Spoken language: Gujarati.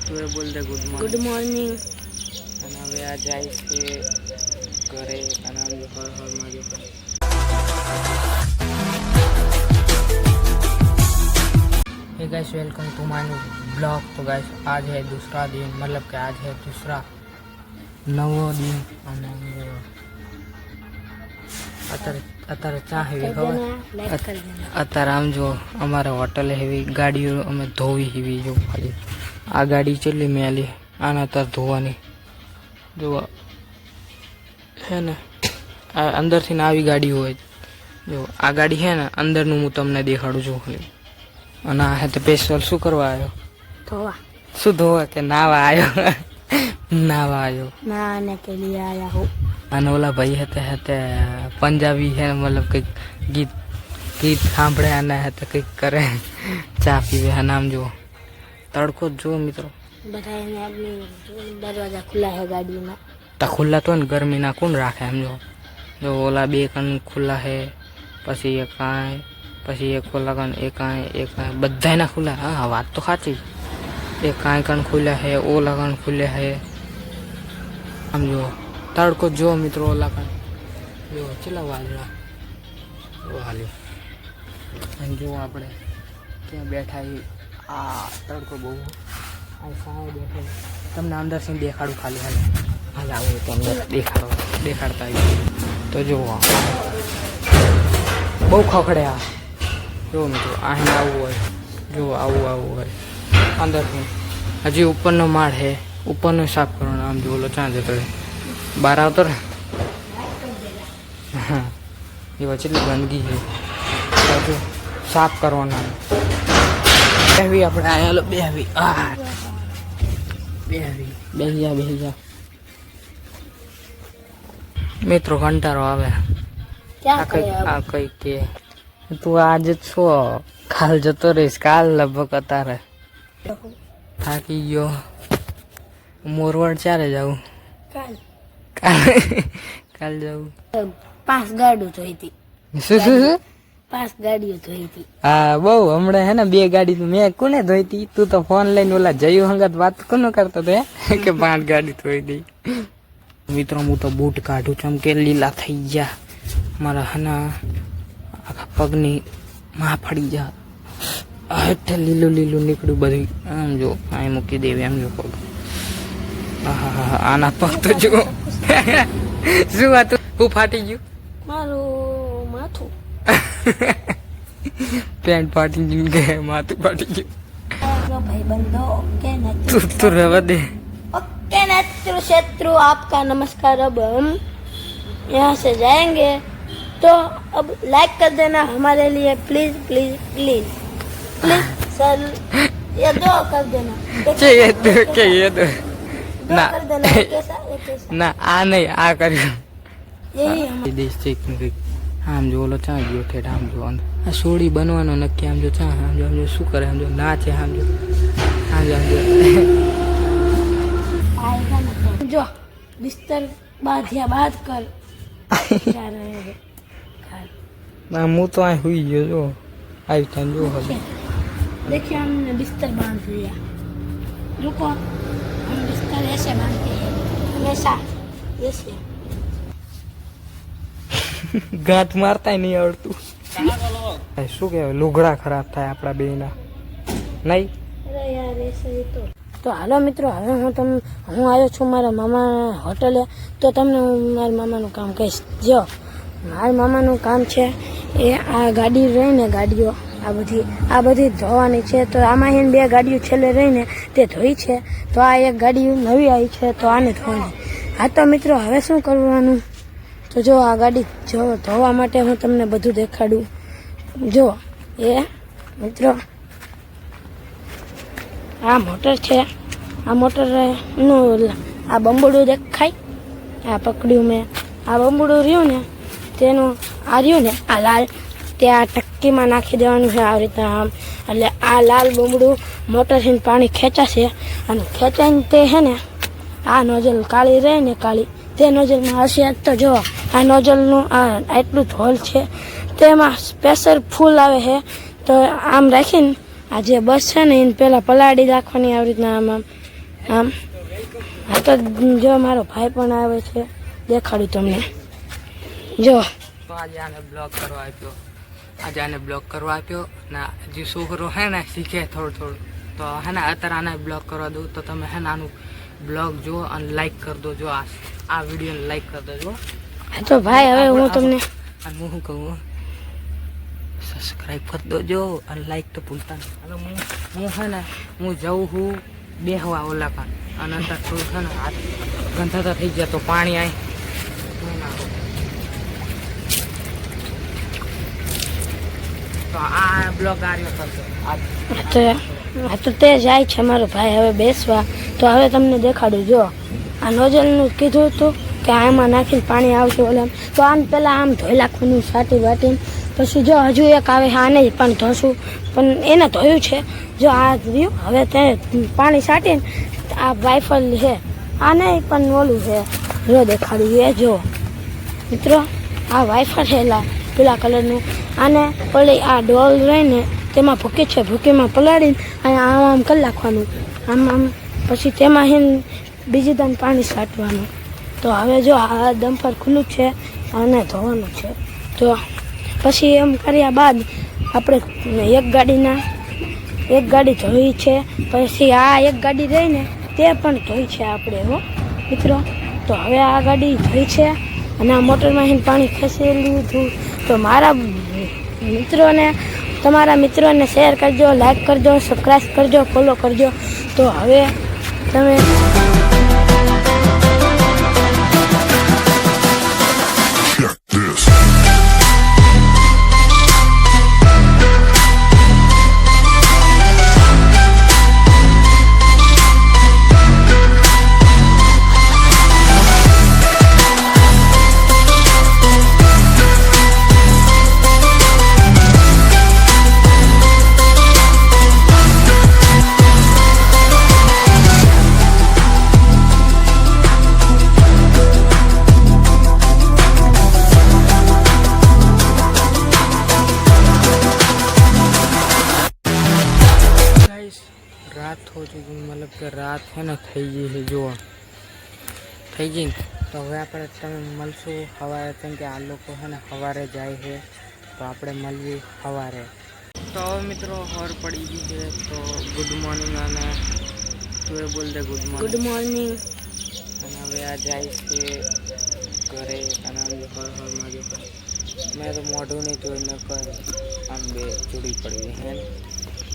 તું એ બોલ દે ગુડ મોર્નિંગ. અને હવે આ જાય છે ઘરે અને આમ હળ હળમાં જો hey guys welcome to my blog. तो गाइस आज है दूसरा दिन, मतलब कि आज है दूसरा नवो दिन અને અત્યારે ચા હેવી ખબર અત્યારે આમ જો અમારે હોટલે હેવી ગાડીઓ અમે ધોવી હેવી જો ખાલી આ ગાડી ચેટલી મેલી આને અત્યારે ધોવાની જો હે ને આ અંદરથી ને આવી ગાડી હોય જો આ ગાડી હે ને અંદરનું હું તમને દેખાડું છું ખાલી અને આ તો સ્પેશિયલ શું કરવા આવ્યો? धोवा શું ધોવા કે નાવા આવ્યો? નાવા આવ્યો नहाने के लिए आया हूँ। અને ઓલા ભાઈ હતા પંજાબી હે મતલબ કંઈક ગીત ગીત સાંભળે અને હતા કંઈક કરે ચા પીવે હા નામ જુઓ તડકો જ જુઓ મિત્રો बताए अपनी दरवाजा खुला है गाड़ी में। તો ખુલ્લા તો ને ગરમીના કોણ રાખે એમ જો ઓલા બે કણ ખુલ્લા હે પછી એક કાંઈ પછી એક ઓલા કણ એક કાંઈ બધાના ખુલ્લા હા વાત તો સાચી એક કાંઈ કણ ખુલ્લા હે ઓલા કણ ખુલ્યા હે આમ જુઓ તડકો જો મિત્રો ઓલા કણ જો ચેલા વાદળા હાલ્યો અને જો આપણે ત્યાં બેઠા આ તડકો બહુ આ સામે બેઠા તમને અંદરથી દેખાડું ખાલી હાલ આવું તો અંદર દેખાડતા તો જુઓ બહુ ખખડે આ જો મિત્રો અહીં આવવું હોય જો આવું હોય અંદરથી હજી ઉપરનો માળ છે ઉપરનો સાફ કરવાનો આમ જો ઓલો ચાં જતો રહે બહાર આવતો ને હા એ વચ્ચેલી ગંદકી છે બધું સાફ કરવાના બેહવી આપણે આયા લો બેહવી બેહી જા મિત્રો કંટાળો આવે क्या આ કઈ કે તું આજે છો કાલ જતો રહીશ કાલ લગભગ અત્યારે થાકી ગયો મોરવાડ ચારે જાઉં कल કાલ જાઉં 5 गाड़ी धोई थी। શું 5 गाड़ियों धोई थी। હા બહુ હમણાં હે ને 2 ગાડી તો મેં કોને ધોઈ હતી તું તો ફોન લઈને ઓલા જયું હંગત વાત કોનો કરતો હતો કે 5 ગાડી ધોઈ દી મિત્રો હું તો બૂટ કાઢું છું કે લીલા થઈ ગયા મારા હના આખા પગની માં ફડી જા હેઠે લીલું નીકળ્યું બધું આમ જો અહીં મૂકી દેવી આમ જો પગ આના પગ તો જો શું હતું હું ફાટી ગયું मारो माथू પેન્ટ ફાટી ગયું કે માથું ફાટી ગયું भाई बंदो ओके તું રહેવા दे ओके नत्र शत्रु आपका नमस्कार। अब हम यहाँ से जाएंगे तो अब लाइक कर देना हमारे लिए please please please please sir ये 2 कर देना ये दो दो ना कर देना कैसा ના આ નહીં આ કર્યું यही हम દેશ આમ જો ઓલો ચા ગયો ઠેઠ આમ જો આ સોડી બનવાનો નક્કી આમ જો ચા આમ જો શું કરે આમ જો નાચે આમ જો आएगा ना जो बिस्तर बांधिया बात कर जा रहे हैं घर। ના હું તો આ હુઈ ગયો જો આવી time જો હવે देखिए हमने बिस्तर बांध लिया। रुको हम बिस्तर ऐसे बांधते हैं हमेशा ऐसे। ગાંઠ મારતા નહીં આવડતું શું કહેવાય લુગડા ખરાબ થાય આપણા બેના નહીં અરે યાર ऐसे ही तो હાલો મિત્રો હવે હું આવ્યો છું મારા મામા હોટલે તો તમને હું મારા મામાનું કામ કહીશ। જો મારા મામાનું કામ છે એ આ ગાડી રહીને ગાડીઓ આ બધી ધોવાની છે તો આમાં એને 2 ગાડીઓ છેલ્લે રહીને તે ધોઈ છે તો આ એક ગાડી નવી આવી છે તો આને ધોવાની। હા તો મિત્રો હવે શું કરવાનું તો જો આ ગાડી જો ધોવા માટે હું તમને બધું દેખાડું। જો એ મિત્રો આ મોટર છે આ મોટરનું આ બંબડું દેખાય આ પકડ્યું મેં આ બંબડું રહ્યું ને તેનું આ રહ્યું ને આ લાલ તે આ ટક્કીમાં નાખી દેવાનું છે આવી રીતના આમ એટલે આ લાલ બંબડું મોટરથી પાણી ખેંચાશે અને ખેંચાઈને તે છે ને આ નોઝલ કાળી રહે ને કાળી તે નોઝલમાં હશે તો જો આ નોઝલનું આ એટલું જ હોલ છે તેમાં પ્રેશર ફૂલ આવે છે તો આમ રાખીને આ જે બસ છે ને એને પહેલાં પલાળી રાખવાની આવી રીતના આમ આમ હા તો જો મારો ભાઈ પણ આવે છે, દેખાડું તમને. જો તો આજે આને બ્લોગ કરવા આપ્યો ને જે છોકરો હે ને શીખે થોડું તો હે ને અત્યારે આને બ્લોગ કરવા દઉં તો તમે હે ને આનું બ્લોગ જુઓ અને લાઈક કરી દો. જો આ વિડીયોને લાઈક કરી દેજો. હા તો ભાઈ હવે હું તમને અને હું શું કહું, સબસ્ક્રાઈબ કરી દોજો અને લાઈક તો ભૂલતા નહીં. અને હું હે ને હું જઉં છું બેહવા ઓલા પર અને અંદર થોડું છે ને હાથ ગંધાતા થઈ ગયા તો પાણી આવી તો આ બ્લોગ આર્યો કરતો. હા તો તે જાય છે મારો ભાઈ હવે બેસવા. તો હવે તમને દેખાડું. જો આ નોઝલનું કીધું હતું કે આમાં નાખીને પાણી આવશે ઓલા, તો આમ પહેલાં આમ ધોઈ નાખવાનું સાટી વાટીને. પછી જો હજુ એક આવે આને પણ ધોશું, પણ એને ધોયું છે. જો આ રહ્યું હવે તે પાણી સાટીને આ વાઇફલ છે આને પણ ઓલું છે. જો દેખાડ્યું એ જો મિત્રો આ વાઇફર છે પીળા કલરનું. આને પડી આ ડોલ રહીને તેમાં ભૂકી છે, ભૂકીમાં પલાળીને અને આમ કરી નાખવાનું આમ પછી તેમાં હે બીજી દાન પાણી છાંટવાનું. તો હવે જો આ ડમ્પર ખુલ્લું છે અને ધોવાનું છે. તો પછી એમ કર્યા બાદ આપણે એક ગાડી ધોઈ છે, પછી આ એક ગાડી રહીને તે પણ ધોઈ છે આપણે હો મિત્રો. તો હવે આ ગાડી ધોઈ છે અને આ મોટરમાં પાણી ખેંચી લીધું. તો મારા મિત્રોને તમારા મિત્રોને શેર કરજો, લાઈક કરજો, સબસ્ક્રાઈબ કરજો, ફોલો કરજો. તો હવે તમે रात हो चुकी, मतलब कि रात है ना થઈ ગઈ છે. જો થઈ ગઈ ને તો હવે આપણે તમે મળશું સવારે, કેમ કે આ લોકો છે ને સવારે જાય છે તો આપણે મળીએ સવારે. તો હવે મિત્રો ખબર પડી ગઈ છે તો ગુડ મોર્નિંગ. અને તું એ બોલ દે ગુડ મોર્નિંગ. અને હવે આ જાય છે ઘરે. અને હરમાં જો મેં તો મોઢું નહીં જોઈને કર આમ બે ચૂડી પડી હે.